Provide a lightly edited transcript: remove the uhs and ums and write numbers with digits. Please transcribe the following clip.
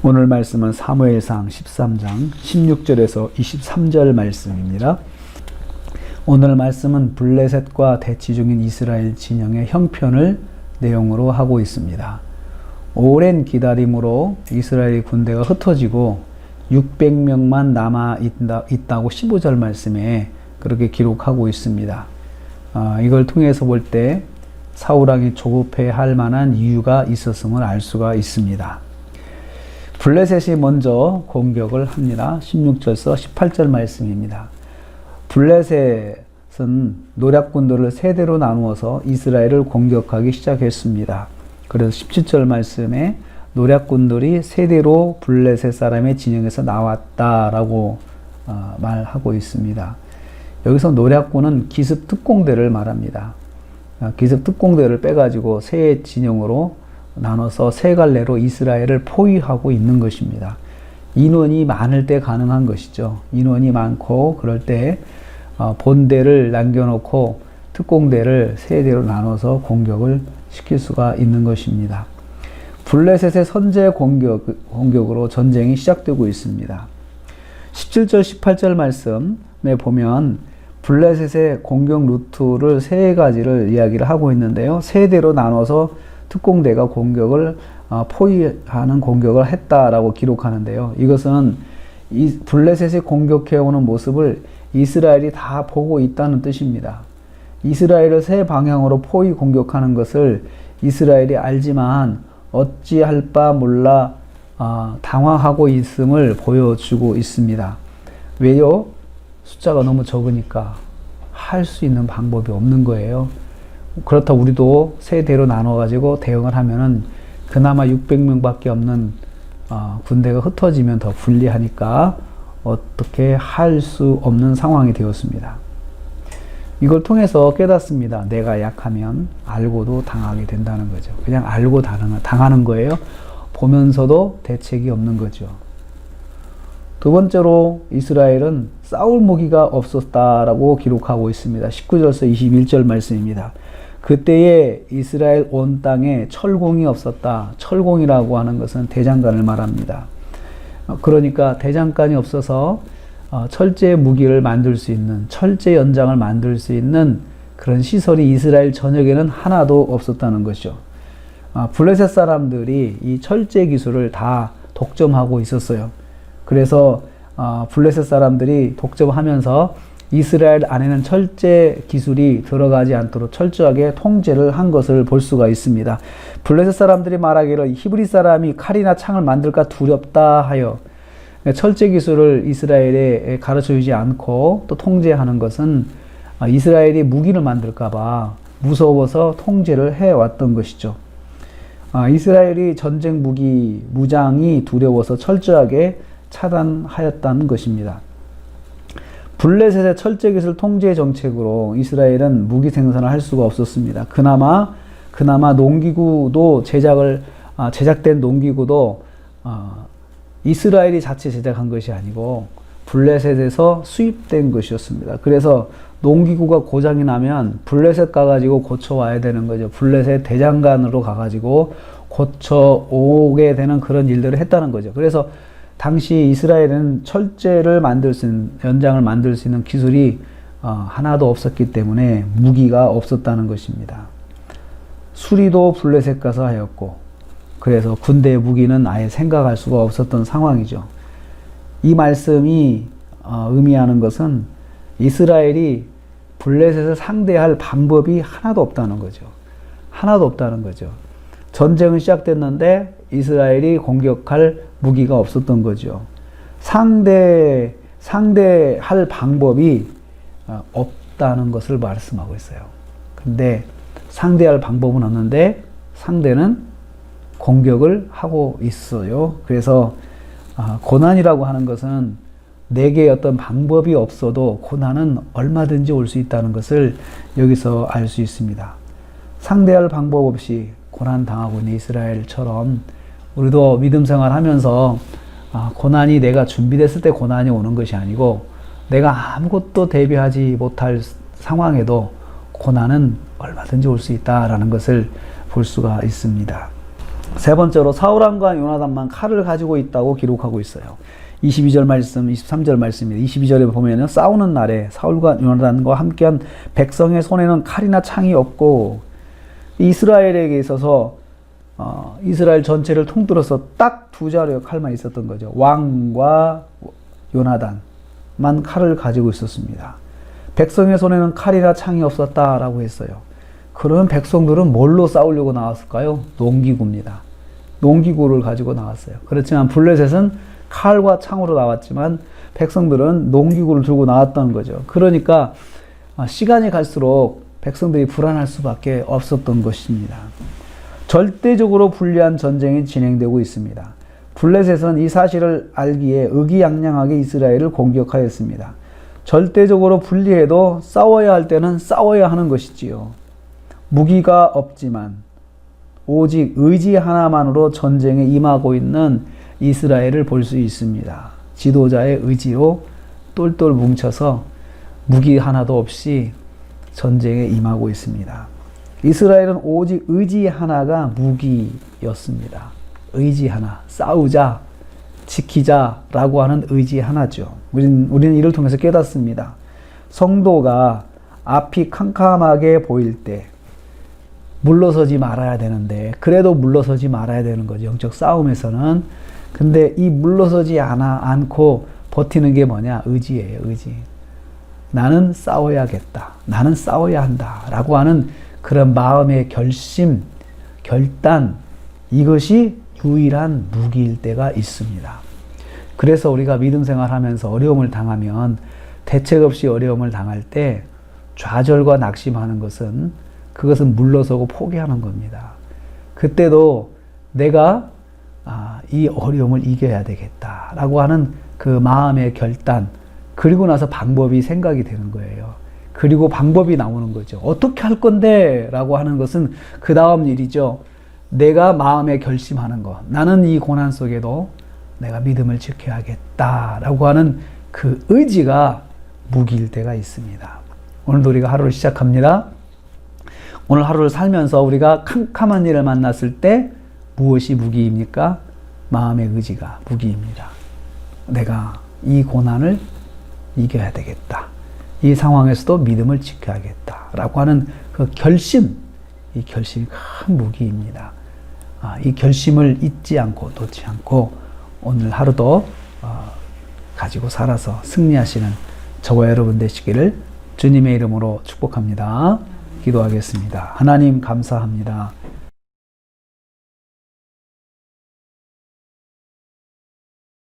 오늘 말씀은 사무엘상 13장 16절에서 23절 말씀입니다. 오늘 말씀은 블레셋과 대치 중인 이스라엘 진영의 형편을 내용으로 하고 있습니다. 오랜 기다림으로 이스라엘 군대가 흩어지고 600명만 남아있다고 15절 말씀에 그렇게 기록하고 있습니다. 이걸 통해서 볼 때 사울왕이 조급해할 만한 이유가 있었음을 알 수가 있습니다. 블레셋이 먼저 공격을 합니다. 16절에서 18절 말씀입니다. 블레셋은 노략군들을 세대로 나누어서 이스라엘을 공격하기 시작했습니다. 그래서 17절 말씀에 노략군들이 세대로 블레셋 사람의 진영에서 나왔다라고 말하고 있습니다. 여기서 노략군은 기습 특공대를 말합니다. 기습 특공대를 빼가지고 세 진영으로 나눠서 세 갈래로 이스라엘을 포위하고 있는 것입니다. 인원이 많을 때 가능한 것이죠. 인원이 많고 그럴 때 본대를 남겨놓고 특공대를 세 대로 나눠서 공격을 시킬 수가 있는 것입니다. 블레셋의 선제 공격으로 전쟁이 시작되고 있습니다. 17절 18절 말씀에 보면 블레셋의 공격 루트를 세 가지를 이야기를 하고 있는데요. 세 대로 나눠서 특공대가 공격을 포위하는 공격을 했다라고 기록하는데요. 이것은 이 블레셋이 공격해오는 모습을 이스라엘이 다 보고 있다는 뜻입니다. 이스라엘을 세 방향으로 포위 공격하는 것을 이스라엘이 알지만 어찌할 바 몰라 당황하고 있음을 보여주고 있습니다. 왜요? 숫자가 너무 적으니까 할 수 있는 방법이 없는 거예요. 그렇다고 우리도 세 대로 나눠가지고 대응을 하면은 그나마 600명밖에 없는 군대가 흩어지면 더 불리하니까 어떻게 할 수 없는 상황이 되었습니다. 이걸 통해서 깨닫습니다. 내가 약하면 알고도 당하게 된다는 거죠. 그냥 알고 당하는 거예요. 보면서도 대책이 없는 거죠. 두 번째로 이스라엘은 싸울 무기가 없었다라고 기록하고 있습니다. 19절에서 21절 말씀입니다. 그때에 이스라엘 온 땅에 철공이 없었다. 철공이라고 하는 것은 대장간을 말합니다. 그러니까 대장간이 없어서 철제 무기를 만들 수 있는, 철제 연장을 만들 수 있는 그런 시설이 이스라엘 전역에는 하나도 없었다는 것이죠. 블레셋 사람들이 이 철제 기술을 다 독점하고 있었어요. 그래서 블레셋 사람들이 독점하면서 이스라엘 안에는 철제 기술이 들어가지 않도록 철저하게 통제를 한 것을 볼 수가 있습니다. 블레셋 사람들이 말하기를 히브리 사람이 칼이나 창을 만들까 두렵다 하여 철제 기술을 이스라엘에 가르쳐주지 않고 또 통제하는 것은 이스라엘이 무기를 만들까 봐 무서워서 통제를 해왔던 것이죠. 이스라엘이 전쟁 무기, 무장이 두려워서 철저하게 차단하였다는 것입니다. 블레셋의 철제 기술 통제 정책으로 이스라엘은 무기 생산을 할 수가 없었습니다. 그나마 농기구도 제작된 농기구도 이스라엘이 자체 제작한 것이 아니고 블레셋에서 수입된 것이었습니다. 그래서 농기구가 고장이 나면 블레셋 가가지고 고쳐와야 되는 거죠. 블레셋 대장간으로 가가지고 고쳐오게 되는 그런 일들을 했다는 거죠. 그래서 당시 이스라엘은 철제를 만들 수 있는, 연장을 만들 수 있는 기술이 하나도 없었기 때문에 무기가 없었다는 것입니다. 수리도 블레셋 가서 하였고, 그래서 군대의 무기는 아예 생각할 수가 없었던 상황이죠. 이 말씀이 의미하는 것은 이스라엘이 블레셋을 상대할 방법이 하나도 없다는 거죠. 하나도 없다는 거죠. 전쟁은 시작됐는데 이스라엘이 공격할 무기가 없었던 거죠. 상대할 방법이 없다는 것을 말씀하고 있어요. 근데 상대할 방법은 없는데 상대는 공격을 하고 있어요. 그래서 고난이라고 하는 것은 내게 어떤 방법이 없어도 고난은 얼마든지 올 수 있다는 것을 여기서 알 수 있습니다. 상대할 방법 없이 고난 당하고 있는 이스라엘처럼 우리도 믿음 생활하면서 고난이 내가 준비됐을 때 고난이 오는 것이 아니고 내가 아무것도 대비하지 못할 상황에도 고난은 얼마든지 올 수 있다라는 것을 볼 수가 있습니다. 세 번째로 사울왕과 요나단만 칼을 가지고 있다고 기록하고 있어요. 22절 말씀, 23절 말씀입니다. 22절에 보면은 싸우는 날에 사울과 요나단과 함께한 백성의 손에는 칼이나 창이 없고 이스라엘에게 있어서 이스라엘 전체를 통틀어서 딱 두 자루의 칼만 있었던 거죠. 왕과 요나단만 칼을 가지고 있었습니다. 백성의 손에는 칼이나 창이 없었다라고 했어요. 그러면 백성들은 뭘로 싸우려고 나왔을까요? 농기구입니다. 농기구를 가지고 나왔어요. 그렇지만 블레셋은 칼과 창으로 나왔지만 백성들은 농기구를 들고 나왔다는 거죠. 그러니까 시간이 갈수록 백성들이 불안할 수밖에 없었던 것입니다. 절대적으로 불리한 전쟁이 진행되고 있습니다. 블레셋은 이 사실을 알기에 의기양양하게 이스라엘을 공격하였습니다. 절대적으로 불리해도 싸워야 할 때는 싸워야 하는 것이지요. 무기가 없지만 오직 의지 하나만으로 전쟁에 임하고 있는 이스라엘을 볼 수 있습니다. 지도자의 의지로 똘똘 뭉쳐서 무기 하나도 없이 전쟁에 임하고 있습니다. 이스라엘은 오직 의지 하나가 무기였습니다. 의지 하나, 싸우자, 지키자라고 하는 의지 하나죠. 우리는 이를 통해서 깨닫습니다. 성도가 앞이 캄캄하게 보일 때 물러서지 말아야 되는데 그래도 물러서지 말아야 되는 거죠. 영적 싸움에서는. 근데 이 물러서지 않고 버티는 게 뭐냐? 의지예요. 의지. 나는 싸워야겠다. 나는 싸워야 한다. 라고 하는 그런 마음의 결심, 결단, 이것이 유일한 무기일 때가 있습니다. 그래서 우리가 믿음 생활하면서 어려움을 당하면 대책 없이 어려움을 당할 때 좌절과 낙심하는 것은 그것은 물러서고 포기하는 겁니다. 그때도 내가 이 어려움을 이겨야 되겠다라고 하는 그 마음의 결단, 그리고 나서 방법이 생각이 되는 거예요. 그리고 방법이 나오는 거죠. 어떻게 할 건데? 라고 하는 것은 그 다음 일이죠. 내가 마음에 결심하는 것. 나는 이 고난 속에도 내가 믿음을 지켜야겠다라고 하는 그 의지가 무기일 때가 있습니다. 오늘도 우리가 하루를 시작합니다. 오늘 하루를 살면서 우리가 캄캄한 일을 만났을 때 무엇이 무기입니까? 마음의 의지가 무기입니다. 내가 이 고난을 이겨야 되겠다. 이 상황에서도 믿음을 지켜야겠다. 라고 하는 그 결심, 이 결심이 큰 무기입니다. 이 결심을 잊지 않고 놓지 않고 오늘 하루도 가지고 살아서 승리하시는 저와 여러분 되시기를 주님의 이름으로 축복합니다. 기도하겠습니다. 하나님 감사합니다.